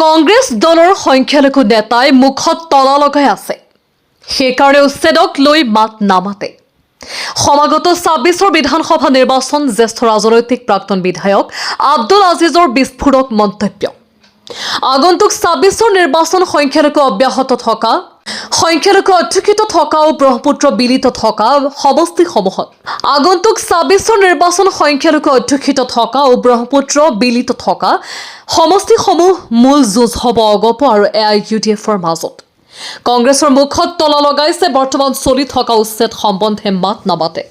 কংগ্ৰেছ দলৰ সংখ্যালঘু নেতাই মুখত তলা লগাই আছে। সেইকাৰণে উচ্ছেদক লৈ মাত নামাতে। সমাগত ২৬ৰ বিধানসভা নিৰ্বাচন জ্যেষ্ঠ ৰাজনৈতিক প্ৰাক্তন বিধায়ক আব্দুল আজিজৰ বিস্ফোৰক মন্তব্য। আগন্তুক ২৬ৰ নিৰ্বাচন সংখ্যালঘু অব্যাহত থকা সংখ্যালঘু অধ্যুষিত থকা আৰু ব্ৰহ্মপুত্ৰ বিলিত থকা সমষ্টিসমূহত আগন্তুক ২৬ৰ নিৰ্বাচন সংখ্যালঘু অধ্যুষিত থকা আৰু ব্ৰহ্মপুত্ৰ বিলিত থকা সমষ্টিসমূহ মূল যুঁজ হ'ব অগপ আৰু AIUDFৰ মাজত। কংগ্ৰেছৰ মুখত তলা লগাইছে বৰ্তমান চলি থকা উচ্ছেদ সম্বন্ধে মাত নামাতে।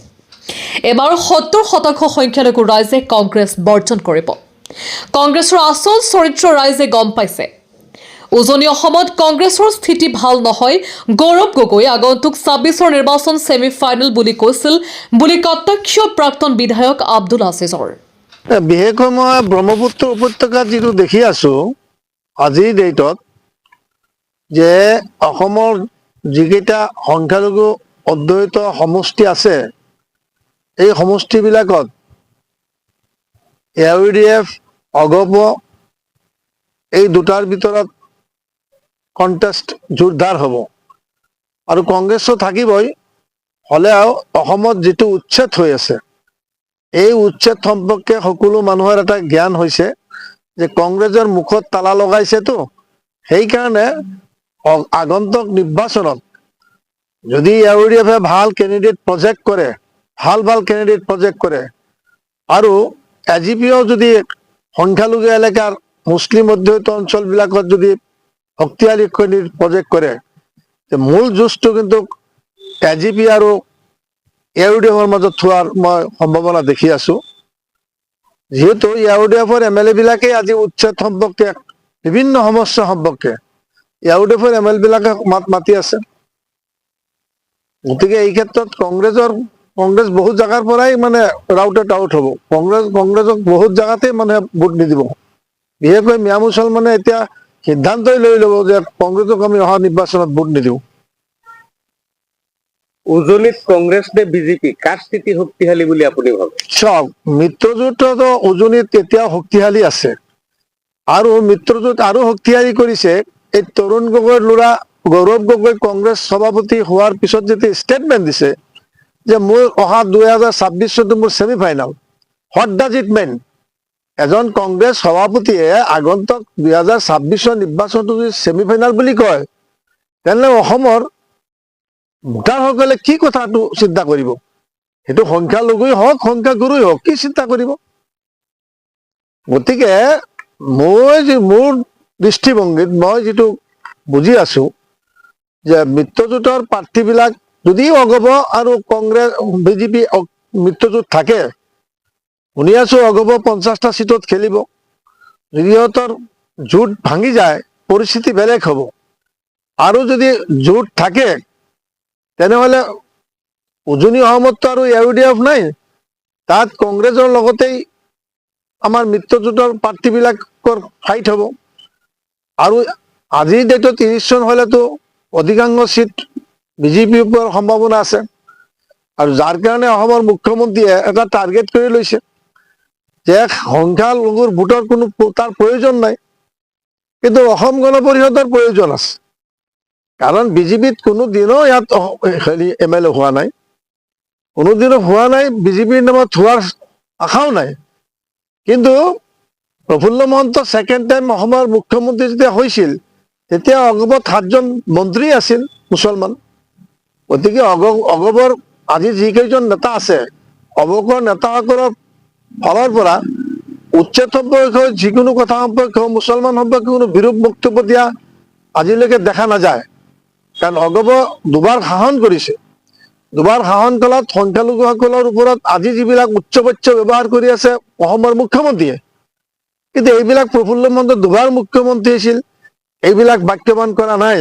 এবাৰ ৭০% সংখ্যালঘু ৰাইজে কংগ্ৰেছ বৰ্জন কৰিব। কংগ্ৰেছৰ আচল চৰিত্ৰ ৰাইজে গম পাইছে। উজনি অসমত কংগ্ৰেছৰ স্থিতি ভাল নহয়। গৌৰৱ গগৈ আগন্তুক ২৬ৰ নিৰ্বাচন ছেমি ফাইনেল বুলি কৈছিল বুলি কটাক্ষ প্ৰাক্তন বিধায়ক আব্দুল আজিজৰ। বিশেষকৈ মই ব্ৰহ্মপুত্ৰ উপত্যকাত যিটো দেখি আছো আজিৰ ডেটত যে অসমৰ যিকেইটা সংখ্যালঘু অধ্যুষিত সমষ্টি আছে এই সমষ্টিবিলাকত AIUDF অগপ এই দুটাৰ ভিতৰত কণ্টেষ্ট জোৰদাৰ হ'ব আৰু কংগ্ৰেছও থাকিবই। হ'লেও অসমত যিটো উচ্ছেদ হৈ আছে এই উচ্ছেদ সম্পৰ্কে সকলো মানুহৰ এটা জ্ঞান হৈছে যে কংগ্ৰেছৰ মুখত তালা লগাইছেতো, সেইকাৰণে আগন্তুক নিৰ্বাচনত যদি AIUDF ভাল কেণ্ডিডেট প্ৰজেক্ট কৰে, ভাল কেণ্ডিডেট প্ৰজেক্ট কৰে আৰু AGPও যদি সংখ্যালঘু এলেকাৰ মুছলিম অধ্যুষিত অঞ্চলবিলাকত যদি শক্তিশালী কেণ্ডিডেট প্ৰজেক্ট কৰে, মূল যুঁজটো কিন্তু AGP আৰু AIUDFৰ মাজত থোৱাৰ মই সম্ভাৱনা দেখি আছো। যিহেতু AIUDFৰ MLA বিলাকে আজি উচ্ছেদ সম্পৰ্কে বিভিন্ন সমস্যা সম্পৰ্কে AIUDFৰ MLA বিলাকে মাত মাতি আছে। গতিকে এই ক্ষেত্ৰত কংগ্ৰেছ বহুত জাগাৰ পৰাই মানে ৰাউটেড আউট হ'ব। কংগ্ৰেছক বহুত জাগাতে মানে ভোট নিদিব। বিশেষকৈ মিয়া মুছলমানে এতিয়া সিদ্ধান্তই লৈ ল'ব যে কংগ্ৰেছক আমি অহা নিৰ্বাচনত ভোট নিদিওঁ। উজনিত কংগ্ৰেছ নে বিজেপি কাৰ স্থিতি শক্তিশালী বুলি আপুনি ভাবে? চাওক, মিত্ৰজোঁটতো উজনিত এতিয়া শক্তিশালী আছে আৰু মিত্ৰজোঁট আৰু শক্তিশালী কৰিছে এই তৰুণ গগৈৰ ল'ৰা গৌৰৱ গগৈ কংগ্ৰেছ সভাপতি হোৱাৰ পিছত যেতিয়া ষ্টেটমেণ্ট দিছে যে মোৰ অহা 2026 মোৰ semi final. What does it mean? এজন কংগ্ৰেছ সভাপতিয়ে আগন্তুক 2026 নিৰ্বাচনটো যদি ছেমি ফাইনেল বুলি কয় তেনেহ'লে অসমৰ ভোটাৰসকলে কি কথাটো চিন্তা কৰিব? সেইটো সংখ্যালঘুই হওক সংখ্যাগুৰুই হওক, কি চিন্তা কৰিব? গতিকে মোৰ দৃষ্টিভংগীত মই যিটো বুজি আছো যে মিত্ৰজোঁটৰ প্ৰাৰ্থীবিলাক যদি অগপ আৰু কংগ্ৰেছ বিজেপি মিত্ৰজোঁট থাকে, শুনি আছো অগপ 50টা চিটত খেলিব। যদি সিহঁতৰ জোঁট ভাঙি যায় পৰিস্থিতি বেলেগ হ'ব। আৰু যদি জোঁট থাকে তেনেহ'লে উজনি অসমততো আৰু AIUDF নাই, তাত কংগ্ৰেছৰ লগতেই আমাৰ মিত্ৰজোঁটৰ প্ৰাৰ্থীবিলাকৰ ফাইট হ'ব। আৰু আজিৰ ডেটত 30 চন হ'লেতো অধিকাংশ চিট বিজেপিৰ পোৱাৰ সম্ভাৱনা আছে। আৰু যাৰ কাৰণে অসমৰ মুখ্যমন্ত্ৰীয়ে এটা টাৰ্গেট কৰি লৈছে যে সংখ্যালঘুৰ ভোটৰ কোনো তাৰ প্ৰয়োজন নাই, কিন্তু অসম গণ পৰিষদৰ প্ৰয়োজন আছে। কাৰণ বিজেপিত কোনোদিনো ইয়াত MLA হোৱা নাই, কোনোদিনো হোৱা নাই, বিজেপিৰ নামত হোৱাৰ আশাও নাই। কিন্তু প্ৰফুল্ল মহন্ত ছেকেণ্ড টাইম অসমৰ মুখ্যমন্ত্ৰী যেতিয়া হৈছিল তেতিয়া অগপত 7জন মন্ত্ৰী আছিল মুছলমান। গতিকে অগপৰ আজি যিকেইজন নেতা আছে অগপৰ নেতাসকলৰ ফালৰ পৰা উচ্ছেদ সম্পৰ্কে যিকোনো কথা সম্পৰ্কে মুছলমান সম্পৰ্কে কোনো বিৰূপ বক্তব্য দিয়া আজিলৈকে দেখা নাযায়। কাৰণ অগপ দুবাৰ শাসন কৰিছে, দুবাৰ শাসন কালত সংখ্যালঘুসকলৰ ওপৰত আজি যিবিলাক উচ্চবাচ্য ব্যৱহাৰ কৰি আছে অসমৰ মুখ্যমন্ত্ৰীয়ে, কিন্তু এইবিলাক প্ৰফুল্ল মহন্ত দুবাৰ মুখ্যমন্ত্ৰী আছিল, এইবিলাক বাক্যবান কৰা নাই।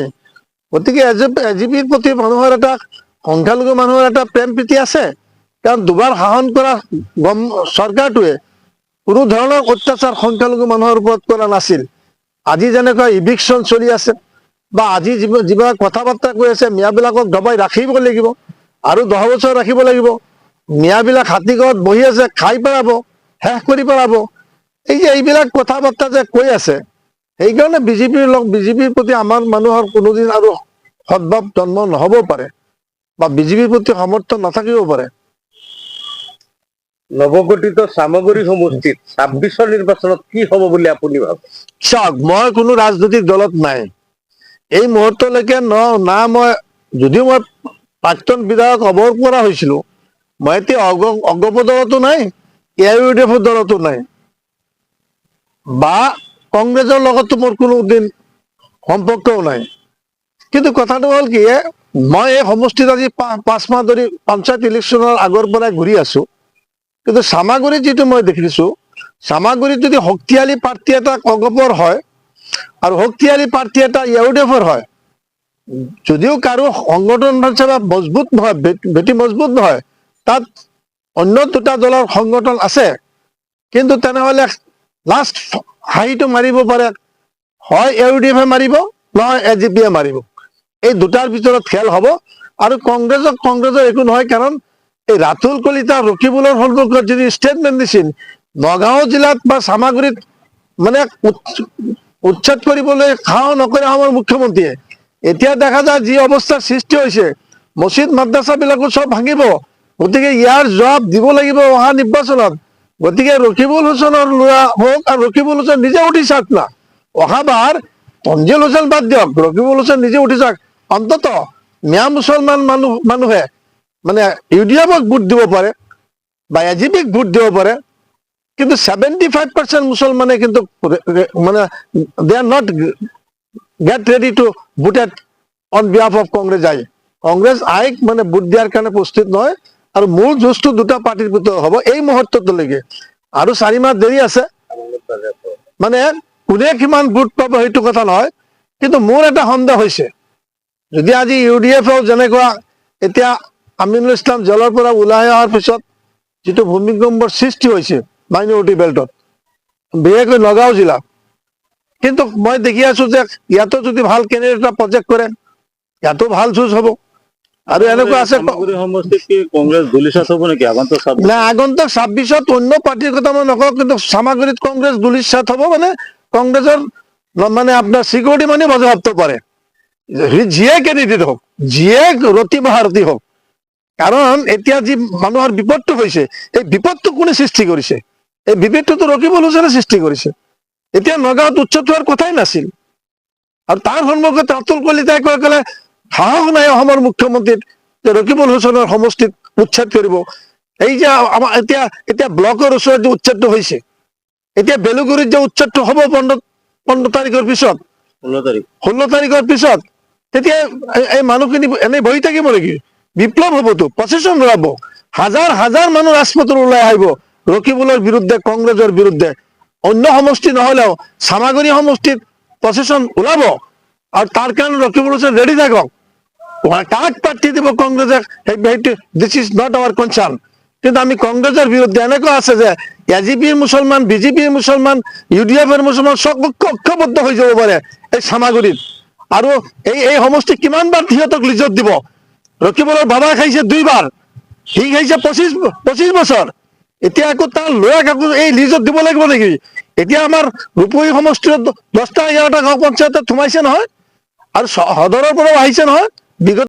গতিকে AGPৰ প্ৰতি মানুহৰ এটা সংখ্যালঘু মানুহৰ এটা প্ৰেম প্ৰীতি আছে, কাৰণ দুবাৰ শাসন কৰা চৰকাৰটোৱে কোনো ধৰণৰ অত্যাচাৰ সংখ্যালঘু মানুহৰ ওপৰত কৰা নাছিল। আজি যেনেকুৱা ইভিকশ্যন চলি আছে বা আজি যিবিলাক কথা বাৰ্তা কৈ আছে মিয়াবিলাকক দবাই ৰাখিব লাগিব আৰু 10 বছৰ ৰাখিব লাগিব। মিয়াবিলাক হাতীগড়ত বহি আছে, খাই পেলাব, শেষ কৰি পেলাব। এই যে এইবিলাক কথা বাৰ্তা যে কৈ আছে সেইকাৰণে বিজেপিৰ প্ৰতি আমাৰ মানুহৰ কোনোদিন আৰু সদ্ভাৱ জন্ম নহ'ব পাৰে বা বিজেপিৰ প্ৰতি সমৰ্থন নাথাকিব পাৰে। নৱগঠিত চামগুৰি সমষ্টিত 26ৰ নিৰ্বাচনত কি হ'ব বুলি আপুনি ভাবে? চাওক, মই কোনো ৰাজনৈতিক দলত নাই এই মুহূৰ্তলৈকে। না মই, যদিও মই প্ৰাক্তন বিধায়ক হ'ব পৰা হৈছিলো, মই এতিয়া অগপ দলতো নাই, AIUDF দলতো নাই, বা কংগ্ৰেছৰ লগতো মোৰ কোনো দিন সম্পৰ্কও নাই। কিন্তু কথাটো হ'ল কি, মই এই সমষ্টিত আজি 5 মাহ ধৰি পঞ্চায়ত ইলেকশ্যনৰ আগৰ পৰাই ঘূৰি আছো। কিন্তু চামাগুৰিত যিটো মই দেখিছো, চামাগুৰিত যদি শক্তিশালী প্ৰাৰ্থী এটা অগপৰ হয় আৰু শক্তিশালী প্ৰাৰ্থী এটা AIUDFৰ হয়, যদিও কাৰো সংগঠন হিচাপে মজবুত নহয়, ভেটি মজবুত নহয়, তাত অন্য দুটা দলৰ সংগঠন আছে, কিন্তু তেনেহ'লে লাষ্ট হাঁহিটো মাৰিব পাৰে, হয় AIUDF মাৰিব, নহয় AGP মাৰিব। এই দুটাৰ ভিতৰত খেল হ'ব। আৰু কংগ্ৰেছৰ একো নহয়, কাৰণ এই ৰাতুল কলিতা ৰকিবুলৰ সন্মুখত যদি ষ্টেটমেণ্ট দিছিল, নগাঁও জিলাত বা চামাগুৰিত মানে উচ্ছেদ কৰিবলৈ সাহস নকৰে আমাৰ মুখ্যমন্ত্ৰীয়ে। এতিয়া দেখা যায় যি অৱস্থাৰ সৃষ্টি হৈছে, মছজিদ মাদ্ৰাছাবিলাকো চব ভাঙিব। গতিকে ইয়াৰ জবাব দিব লাগিব অহা নিৰ্বাচনত। গতিকে ৰকিবুল হুছেইনৰ ল'ৰা হওক, আৰু ৰকিবুল হুছেইন নিজে উঠি চাওক না, অহাবাৰ তঞ্জিল হুছেইন বাদ দিয়ক, ৰকিবুল হুছেইন নিজে উঠি চাওক। অন্তত মিয়া মুছলমান মানুহে মানে UDFক ভোট দিব পাৰে বা AGPক ভোট দিব পাৰে, কিন্তু 75% মুছলমানে কিন্তু মানে they are not get ready to vote on behalf of Congress I. Congress আইক মানে ভোট দিয়াৰ কাৰণে প্ৰস্তুত নহয়। আৰু মূল যুঁজটো দুটা পাৰ্টিৰ ভিতৰত হ'ব এই মুহূৰ্তলৈকে, আৰু 4 মাহ দেৰি আছে। মানে কোনে কিমান ভোট পাব সেইটো কথা নহয়, কিন্তু মোৰ এটা সন্দেহ হৈছে, যদি আজি UDFও যেনেকুৱা এতিয়া আমিনুল ইছলাম জেলৰ পৰা ওলাই অহাৰ পিছত যিটো ভূমিকম্পৰ সৃষ্টি হৈছে মাইনৰিটি বেল্টত, বিশেষকৈ নগাঁও জিলাত, কিন্তু মই দেখি আছো যে ইয়াতো যদি ভাল কেণ্ডিডেট এটা প্ৰজেক্ট কৰে, ইয়াতো ভাল যুঁজ হ'ব। আৰু এনেকুৱা আছে, সমষ্টিত কি কংগ্ৰেছ ধূলিসাৎ হ'ব নেকি আগন্তুক? না আগন্তুক 26ত অন্য পাৰ্টিৰ কথা মই নকওঁ, কিন্তু চামাগুৰিত কংগ্ৰেছ ধূলিসাৎ হ'ব। মানে কংগ্ৰেছৰ মানে আপোনাৰ চিকিউৰিটি মানি বাজেয়াপ্ত পাৰে, যিয়ে কেণ্ডিডেট হওক, যিয়ে ৰতি মহাৰথী হওক। কাৰণ এতিয়া যি মানুহৰ বিপদটো হৈছে, এই বিপদটো কোনে সৃষ্টি কৰিছে? এই বিপদটোতো ৰকিবুল হুছেইনে সৃষ্টি কৰিছে। এতিয়া নগাঁৱত উচ্ছেদ হোৱাৰ কথাই নাছিল, আৰু তাৰ সন্মুখত ৰাতুল কলিতাই কৈ ক'লে সাহস নাই অসমৰ মুখ্যমন্ত্ৰীৰ যে ৰকিবুল হুছেইনৰ সমষ্টিত উচ্ছেদ কৰিব। এই যে আমাৰ এতিয়া ব্লকৰ ওচৰত যে উচ্ছেদটো হৈছে, এতিয়া বেলুগুৰিত যে উচ্ছেদটো হ'ব 15 তাৰিখৰ পিছত, 16 তাৰিখৰ পিছত, তেতিয়া এই মানুহখিনি এনেই বহি থাকিব নেকি? বিপ্লৱ হ'বতো, প্ৰচেছন ওলাব, হাজাৰ হাজাৰ মানুহ ৰাজপথত ওলাই আহিব ৰকিবুলৰ বিৰুদ্ধে, কংগ্ৰেছৰ বিৰুদ্ধে। অন্য সমষ্টি নহলেও চামাগুৰি সমষ্টিত প্ৰচেছন ওলাব, আৰু তাৰ কাৰণে ৰকিবুল হুছেইন ৰেডি থাকক। কাক প্ৰাৰ্থী দিব কংগ্ৰেছে, this is not our concern. কিন্তু আমি কংগ্ৰেছৰ বিৰুদ্ধে, এনেকুৱা আছে যে AGPৰ মুছলমান, BJPৰ মুছলমান, UDFৰ মুছলমান চব ঐক্যবদ্ধ হৈ যাব পাৰে এই চামাগুৰিত। আৰু এই সমষ্টি কিমানবাৰ সিহঁতক লিজত দিব? ৰকিবুলৰ বাবা খাইছে 2 বাৰ, সি খাইছে 25 বছৰ। এতিয়া আকৌ তাৰ ল'ৰাক আকৌ এই লিজত দিব লাগিব নেকি? এতিয়া আমাৰ ৰূপহী সমষ্টিৰ 10টা 11টা গাঁও পঞ্চায়তত সোমাইছে নহয়, আৰু সদৰৰ পৰাও আহিছে নহয় বিগত